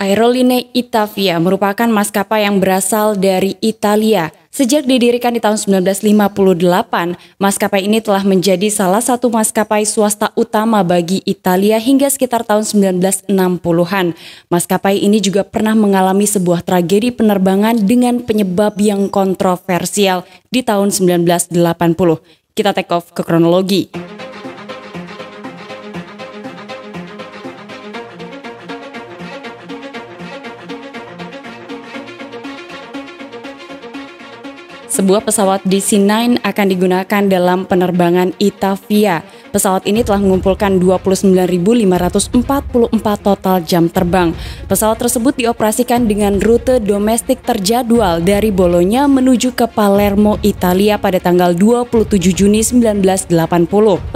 Aerolinee Itavia merupakan maskapai yang berasal dari Italia. Sejak didirikan di tahun 1958, maskapai ini telah menjadi salah satu maskapai swasta utama bagi Italia hingga sekitar tahun 1960-an. Maskapai ini juga pernah mengalami sebuah tragedi penerbangan dengan penyebab yang kontroversial di tahun 1980. Kita take off ke kronologi. Sebuah pesawat DC-9 akan digunakan dalam penerbangan Itavia. Pesawat ini telah mengumpulkan 29.544 total jam terbang. Pesawat tersebut dioperasikan dengan rute domestik terjadwal dari Bologna menuju ke Palermo, Italia pada tanggal 27 Juni 1980.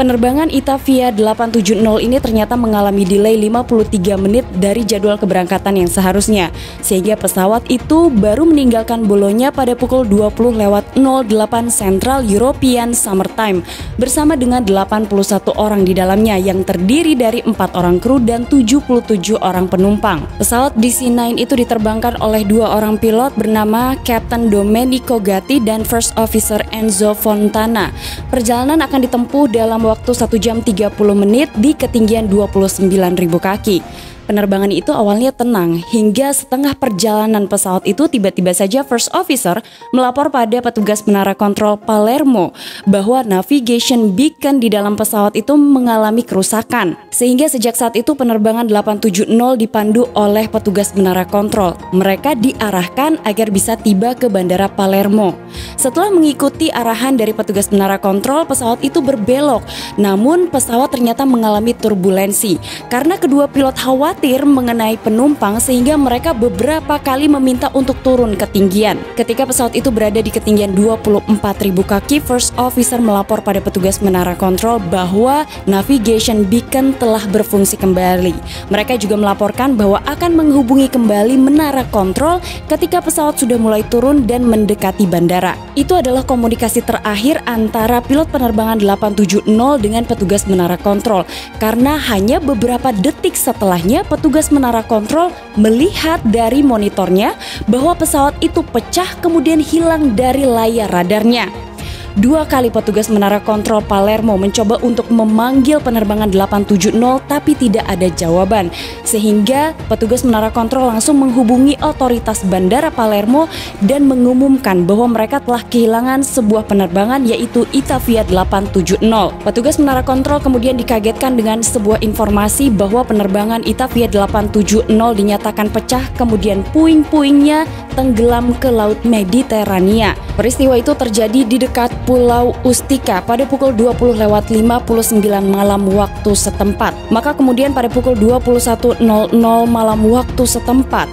Penerbangan Itavia 870 ini ternyata mengalami delay 53 menit dari jadwal keberangkatan yang seharusnya, sehingga pesawat itu baru meninggalkan Bologna pada pukul 20:08 Central European Summer Time bersama dengan 81 orang di dalamnya yang terdiri dari 4 orang kru dan 77 orang penumpang. Pesawat DC-9 itu diterbangkan oleh 2 orang pilot bernama Captain Domenico Gatti dan First Officer Enzo Fontana. Perjalanan akan ditempuh dalam waktu 1 jam 30 menit di ketinggian 29.000 kaki. Penerbangan itu awalnya tenang, hingga setengah perjalanan pesawat itu tiba-tiba saja First Officer melapor pada petugas menara kontrol Palermo bahwa navigation beacon di dalam pesawat itu mengalami kerusakan. Sehingga sejak saat itu penerbangan 870 dipandu oleh petugas menara kontrol. Mereka diarahkan agar bisa tiba ke Bandara Palermo. Setelah mengikuti arahan dari petugas menara kontrol, pesawat itu berbelok. Namun pesawat ternyata mengalami turbulensi karena kedua pilot khawatir mengenai penumpang sehingga mereka beberapa kali meminta untuk turun ketinggian. Ketika pesawat itu berada di ketinggian 24.000 kaki, First Officer melapor pada petugas menara kontrol bahwa navigation beacon telah berfungsi kembali. Mereka juga melaporkan bahwa akan menghubungi kembali menara kontrol ketika pesawat sudah mulai turun dan mendekati bandara. Itu adalah komunikasi terakhir antara pilot penerbangan 870 dengan petugas menara kontrol, karena hanya beberapa detik setelahnya petugas menara kontrol melihat dari monitornya bahwa pesawat itu pecah kemudian hilang dari layar radarnya. 2 kali petugas menara kontrol Palermo mencoba untuk memanggil penerbangan 870 tapi tidak ada jawaban, sehingga petugas menara kontrol langsung menghubungi otoritas Bandara Palermo dan mengumumkan bahwa mereka telah kehilangan sebuah penerbangan yaitu Itavia 870. Petugas menara kontrol kemudian dikagetkan dengan sebuah informasi bahwa penerbangan Itavia 870 dinyatakan pecah, kemudian puing-puingnya tenggelam ke Laut Mediterania. Peristiwa itu terjadi di dekat Pulau Ustica pada pukul 20:59 malam waktu setempat. Maka kemudian pada pukul 21:00 malam waktu setempat,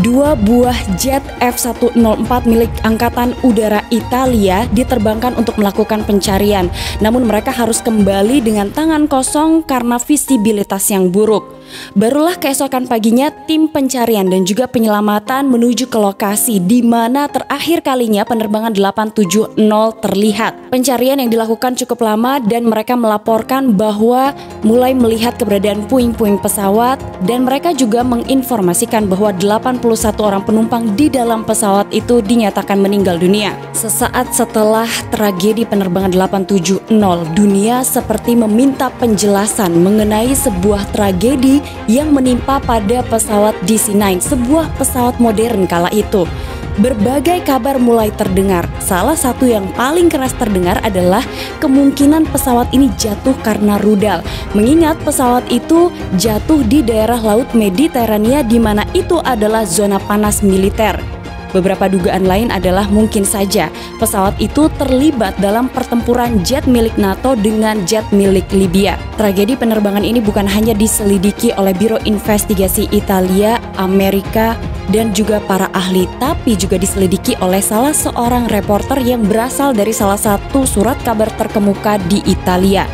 2 buah jet F-104 milik Angkatan Udara Italia diterbangkan untuk melakukan pencarian. Namun mereka harus kembali dengan tangan kosong karena visibilitas yang buruk. Barulah keesokan paginya tim pencarian dan juga penyelamatan menuju ke lokasi di mana terakhir kalinya penerbangan 870 terlihat. Pencarian yang dilakukan cukup lama dan mereka melaporkan bahwa mulai melihat keberadaan puing-puing pesawat, dan mereka juga menginformasikan bahwa 81 orang penumpang di dalam pesawat itu dinyatakan meninggal dunia. Sesaat setelah tragedi penerbangan 870, dunia seperti meminta penjelasan mengenai sebuah tragedi yang menimpa pada pesawat DC-9, sebuah pesawat modern kala itu. Berbagai kabar mulai terdengar. Salah satu yang paling keras terdengar adalah kemungkinan pesawat ini jatuh karena rudal. Mengingat pesawat itu jatuh di daerah Laut Mediterania di mana itu adalah zona panas militer. Beberapa dugaan lain adalah mungkin saja pesawat itu terlibat dalam pertempuran jet milik NATO dengan jet milik Libya. Tragedi penerbangan ini bukan hanya diselidiki oleh Biro Investigasi Italia, Amerika, dan juga para ahli, tapi juga diselidiki oleh salah seorang reporter yang berasal dari salah satu surat kabar terkemuka di Italia.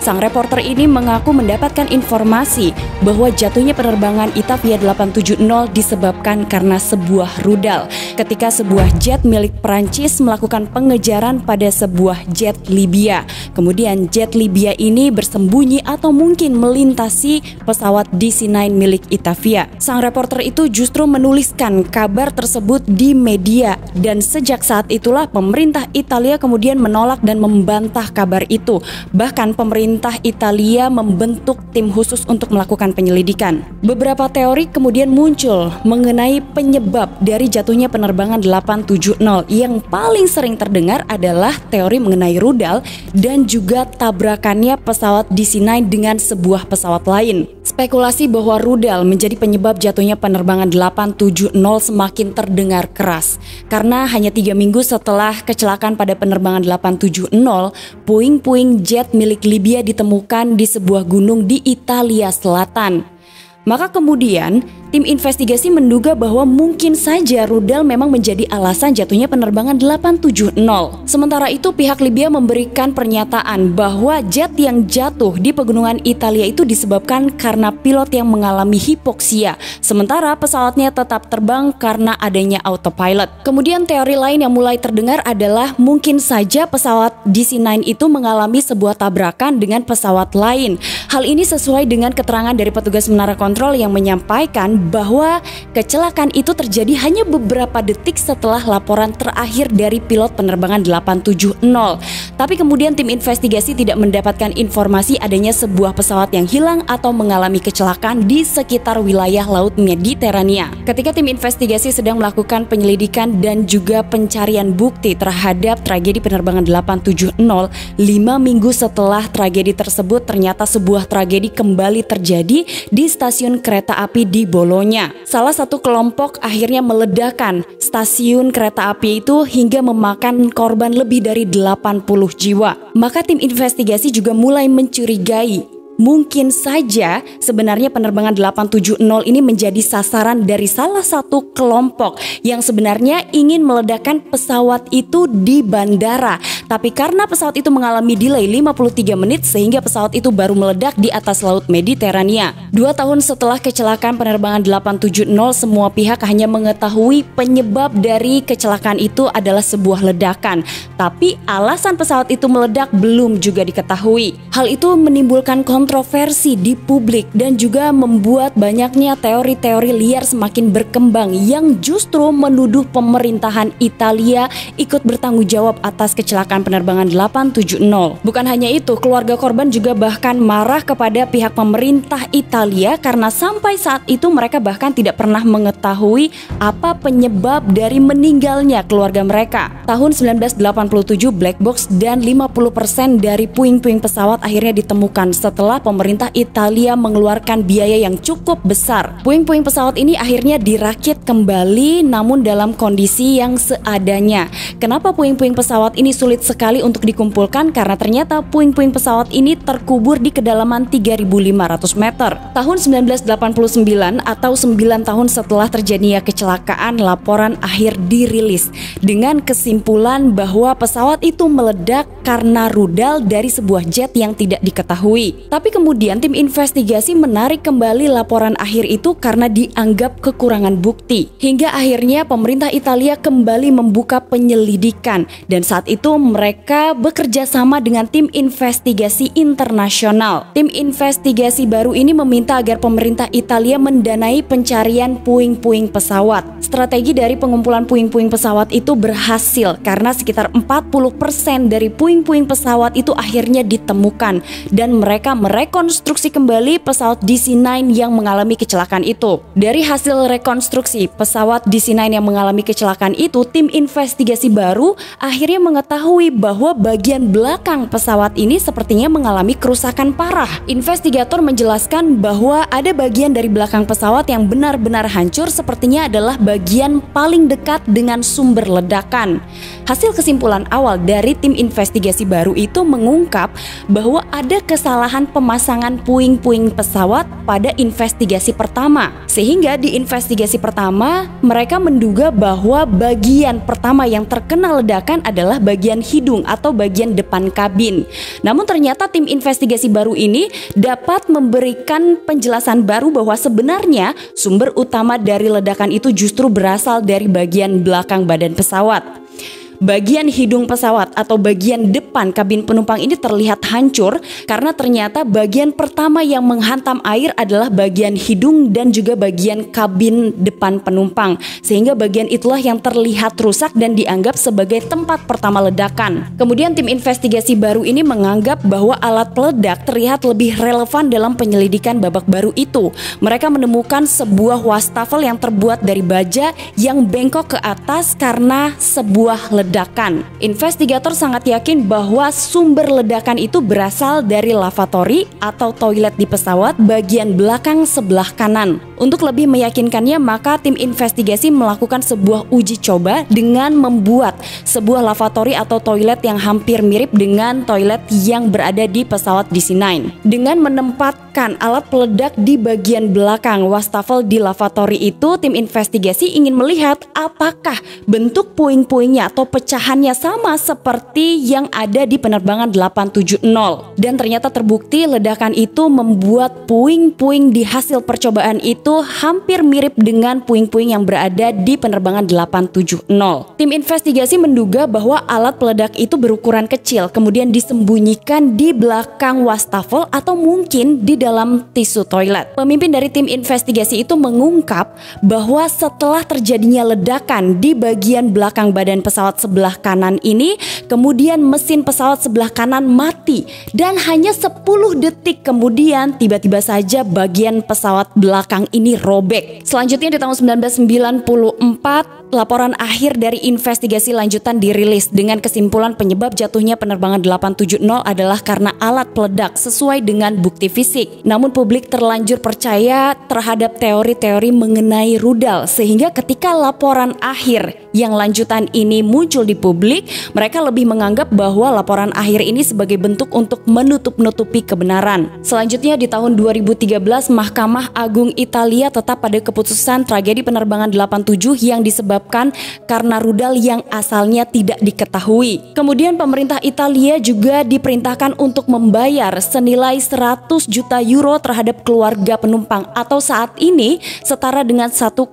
Sang reporter ini mengaku mendapatkan informasi bahwa jatuhnya penerbangan Itavia 870 disebabkan karena sebuah rudal ketika sebuah jet milik Prancis melakukan pengejaran pada sebuah jet Libya. Kemudian jet Libya ini bersembunyi atau mungkin melintasi pesawat DC-9 milik Itavia. Sang reporter itu justru menuliskan kabar tersebut di media dan sejak saat itulah pemerintah Italia kemudian menolak dan membantah kabar itu. Bahkan pemerintah Italia membentuk tim khusus untuk melakukan penyelidikan. Beberapa teori kemudian muncul mengenai penyebab dari jatuhnya penerbangan 870. Yang paling sering terdengar adalah teori mengenai rudal dan juga tabrakannya pesawat DC-9 dengan sebuah pesawat lain. Spekulasi bahwa rudal menjadi penyebab jatuhnya penerbangan 870 semakin terdengar keras karena hanya 3 minggu setelah kecelakaan pada penerbangan 870, puing-puing jet milik Libya ditemukan di sebuah gunung di Italia Selatan. Maka kemudian tim investigasi menduga bahwa mungkin saja rudal memang menjadi alasan jatuhnya penerbangan 870. Sementara itu pihak Libya memberikan pernyataan bahwa jet yang jatuh di pegunungan Italia itu disebabkan karena pilot yang mengalami hipoksia, sementara pesawatnya tetap terbang karena adanya autopilot. Kemudian teori lain yang mulai terdengar adalah mungkin saja pesawat DC-9 itu mengalami sebuah tabrakan dengan pesawat lain. Hal ini sesuai dengan keterangan dari petugas menara kontrol yang menyampaikan bahwa kecelakaan itu terjadi hanya beberapa detik setelah laporan terakhir dari pilot penerbangan 870. Tapi kemudian tim investigasi tidak mendapatkan informasi adanya sebuah pesawat yang hilang atau mengalami kecelakaan di sekitar wilayah Laut Mediterania. Ketika tim investigasi sedang melakukan penyelidikan dan juga pencarian bukti terhadap tragedi penerbangan 870, 5 minggu setelah tragedi tersebut ternyata sebuah tragedi kembali terjadi di stasiun kereta api di Bologna. Salah satu kelompok akhirnya meledakkan stasiun kereta api itu hingga memakan korban lebih dari 80 jiwa. Maka tim investigasi juga mulai mencurigai mungkin saja sebenarnya penerbangan 870 ini menjadi sasaran dari salah satu kelompok yang sebenarnya ingin meledakkan pesawat itu di bandara. Tapi karena pesawat itu mengalami delay 53 menit sehingga pesawat itu baru meledak di atas Laut Mediterania. 2 tahun setelah kecelakaan penerbangan 870, semua pihak hanya mengetahui penyebab dari kecelakaan itu adalah sebuah ledakan. Tapi alasan pesawat itu meledak belum juga diketahui. Hal itu menimbulkan kontroversi di publik dan juga membuat banyaknya teori-teori liar semakin berkembang yang justru menuduh pemerintahan Italia ikut bertanggung jawab atas kecelakaan penerbangan 870. Bukan hanya itu, keluarga korban juga bahkan marah kepada pihak pemerintah Italia karena sampai saat itu mereka bahkan tidak pernah mengetahui apa penyebab dari meninggalnya keluarga mereka. Tahun 1987 black box dan 50% dari puing-puing pesawat akhirnya ditemukan setelah pemerintah Italia mengeluarkan biaya yang cukup besar. Puing-puing pesawat ini akhirnya dirakit kembali namun dalam kondisi yang seadanya. Kenapa puing-puing pesawat ini sulit sekali untuk dikumpulkan? Karena ternyata puing-puing pesawat ini terkubur di kedalaman 3.500 meter. Tahun 1989 atau 9 tahun setelah terjadinya kecelakaan, laporan akhir dirilis dengan kesimpulan bahwa pesawat itu meledak karena rudal dari sebuah jet yang tidak diketahui. Tapi kemudian tim investigasi menarik kembali laporan akhir itu karena dianggap kekurangan bukti. Hingga akhirnya pemerintah Italia kembali membuka penyelidikan dan saat itu mereka bekerja sama dengan tim investigasi internasional. Tim investigasi baru ini meminta agar pemerintah Italia mendanai pencarian puing-puing pesawat. Strategi dari pengumpulan puing-puing pesawat itu berhasil karena sekitar 40% dari puing-puing pesawat itu akhirnya ditemukan dan mereka merekonstruksi kembali pesawat DC-9 yang mengalami kecelakaan itu. Dari hasil rekonstruksi pesawat DC-9 yang mengalami kecelakaan itu, tim investigasi baru akhirnya mengetahui bahwa bagian belakang pesawat ini sepertinya mengalami kerusakan parah. Investigator menjelaskan bahwa ada bagian dari belakang pesawat yang benar-benar hancur, sepertinya adalah bagian paling dekat dengan sumber ledakan. Hasil kesimpulan awal dari tim investigasi baru itu mengungkap bahwa ada kesalahan pemasangan puing-puing pesawat pada investigasi pertama. Sehingga di investigasi pertama mereka menduga bahwa bagian pertama yang terkena ledakan adalah bagian hidung atau bagian depan kabin. Namun ternyata tim investigasi baru ini dapat memberikan penjelasan baru bahwa sebenarnya sumber utama dari ledakan itu justru berasal dari bagian belakang badan pesawat. Bagian hidung pesawat atau bagian depan kabin penumpang ini terlihat hancur karena ternyata bagian pertama yang menghantam air adalah bagian hidung dan juga bagian kabin depan penumpang. Sehingga bagian itulah yang terlihat rusak dan dianggap sebagai tempat pertama ledakan. Kemudian tim investigasi baru ini menganggap bahwa alat peledak terlihat lebih relevan dalam penyelidikan babak baru itu. Mereka menemukan sebuah wastafel yang terbuat dari baja yang bengkok ke atas karena sebuah ledakan. Investigator sangat yakin bahwa sumber ledakan itu berasal dari lavatory atau toilet di pesawat bagian belakang sebelah kanan. Untuk lebih meyakinkannya, maka tim investigasi melakukan sebuah uji coba dengan membuat sebuah lavatory atau toilet yang hampir mirip dengan toilet yang berada di pesawat DC-9. Dengan menempatkan alat peledak di bagian belakang wastafel di lavatory itu, tim investigasi ingin melihat apakah bentuk puing-puingnya atau pecahannya sama seperti yang ada di penerbangan 870. Dan ternyata terbukti ledakan itu membuat puing-puing di hasil percobaan itu hampir mirip dengan puing-puing yang berada di penerbangan 870. Tim investigasi menduga bahwa alat peledak itu berukuran kecil, kemudian disembunyikan di belakang wastafel atau mungkin di dalam tisu toilet. Pemimpin dari tim investigasi itu mengungkap bahwa setelah terjadinya ledakan di bagian belakang badan pesawat sebelah kanan ini, kemudian mesin pesawat sebelah kanan mati dan hanya 10 detik kemudian tiba-tiba saja bagian pesawat belakang ini robek. Selanjutnya di tahun 1994, laporan akhir dari investigasi lanjutan dirilis dengan kesimpulan penyebab jatuhnya penerbangan 870 adalah karena alat peledak sesuai dengan bukti fisik. Namun publik terlanjur percaya terhadap teori-teori mengenai rudal sehingga ketika laporan akhir yang lanjutan ini muncul di publik, mereka lebih menganggap bahwa laporan akhir ini sebagai bentuk untuk menutup-nutupi kebenaran. Selanjutnya di tahun 2013, Mahkamah Agung Italia tetap pada keputusan tragedi penerbangan 87 yang disebabkan karena rudal yang asalnya tidak diketahui. Kemudian pemerintah Italia juga diperintahkan untuk membayar senilai 100 juta euro terhadap keluarga penumpang atau saat ini setara dengan 1,5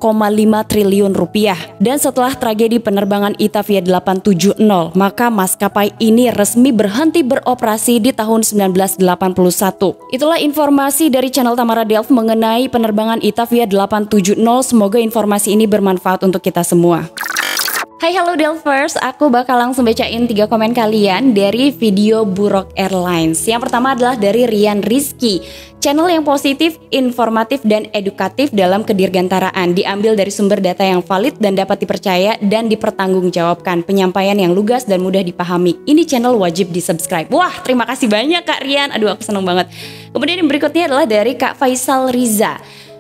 triliun rupiah. Dan setelah tragedi penerbangan Itavia 870, maka maskapai ini resmi berhenti beroperasi di tahun 1981. Itulah informasi dari channel Tamara Delf mengenai penerbangan Itavia 870. Semoga informasi ini bermanfaat untuk kita semua. Hai halo Delfers, aku bakal langsung bacain 3 komen kalian dari video Buruk Airlines. Yang pertama adalah dari Rian Rizky. Channel yang positif, informatif, dan edukatif dalam kedirgantaraan. Diambil dari sumber data yang valid dan dapat dipercaya dan dipertanggungjawabkan. Penyampaian yang lugas dan mudah dipahami. Ini channel wajib di subscribe. Wah, terima kasih banyak Kak Rian. Aduh, aku seneng banget. Kemudian yang berikutnya adalah dari Kak Faisal Riza.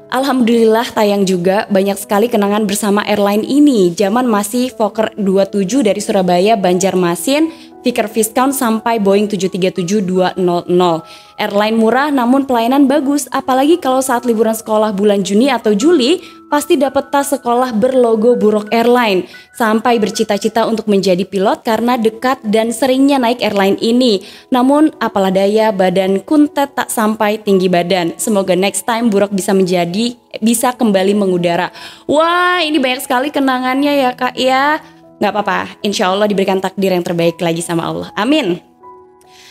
Alhamdulillah tayang juga banyak sekali kenangan bersama airline ini. Zaman masih Fokker 27 dari Surabaya, Banjarmasin, Vickers Viscount sampai Boeing 737-200. Airline murah namun pelayanan bagus, apalagi kalau saat liburan sekolah bulan Juni atau Juli, pasti dapat tas sekolah berlogo Buruk Airline. Sampai bercita-cita untuk menjadi pilot karena dekat dan seringnya naik airline ini. Namun apalah daya, badan kuntet tak sampai tinggi badan. Semoga next time Buruk bisa kembali mengudara. Wah, ini banyak sekali kenangannya ya Kak ya. Gak apa-apa, insya Allah diberikan takdir yang terbaik lagi sama Allah. Amin.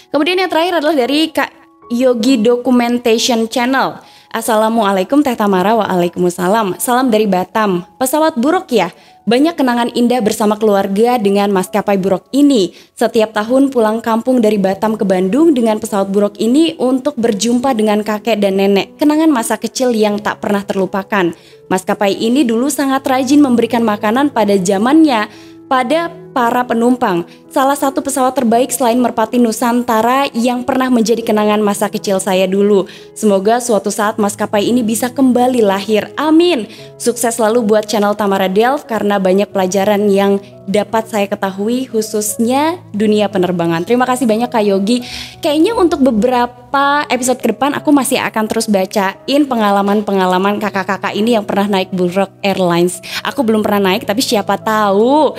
Kemudian yang terakhir adalah dari Kak Yogi Documentation Channel. Assalamualaikum Teh Tamara. Waalaikumsalam. Salam dari Batam. Pesawat Buruk ya? Banyak kenangan indah bersama keluarga dengan maskapai Buruk ini. Setiap tahun pulang kampung dari Batam ke Bandung dengan pesawat Buruk ini untuk berjumpa dengan kakek dan nenek. Kenangan masa kecil yang tak pernah terlupakan. Maskapai ini dulu sangat rajin memberikan makanan pada zamannya pada para penumpang. Salah satu pesawat terbaik selain Merpati Nusantara yang pernah menjadi kenangan masa kecil saya dulu. Semoga suatu saat maskapai ini bisa kembali lahir. Amin. Sukses selalu buat channel Tamara Delf karena banyak pelajaran yang dapat saya ketahui khususnya dunia penerbangan. Terima kasih banyak Kak Yogi. Kayaknya untuk beberapa episode ke depan aku masih akan terus bacain pengalaman-pengalaman kakak-kakak ini yang pernah naik Buruk Airlines. Aku belum pernah naik tapi siapa tahu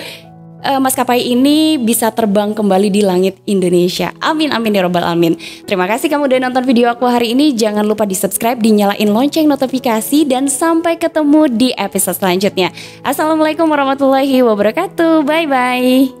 maskapai ini bisa terbang kembali di langit Indonesia. Amin amin ya robbal alamin. Terima kasih kamu udah nonton video aku hari ini. Jangan lupa di subscribe, dinyalain lonceng notifikasi, dan sampai ketemu di episode selanjutnya. Assalamualaikum warahmatullahi wabarakatuh. Bye bye.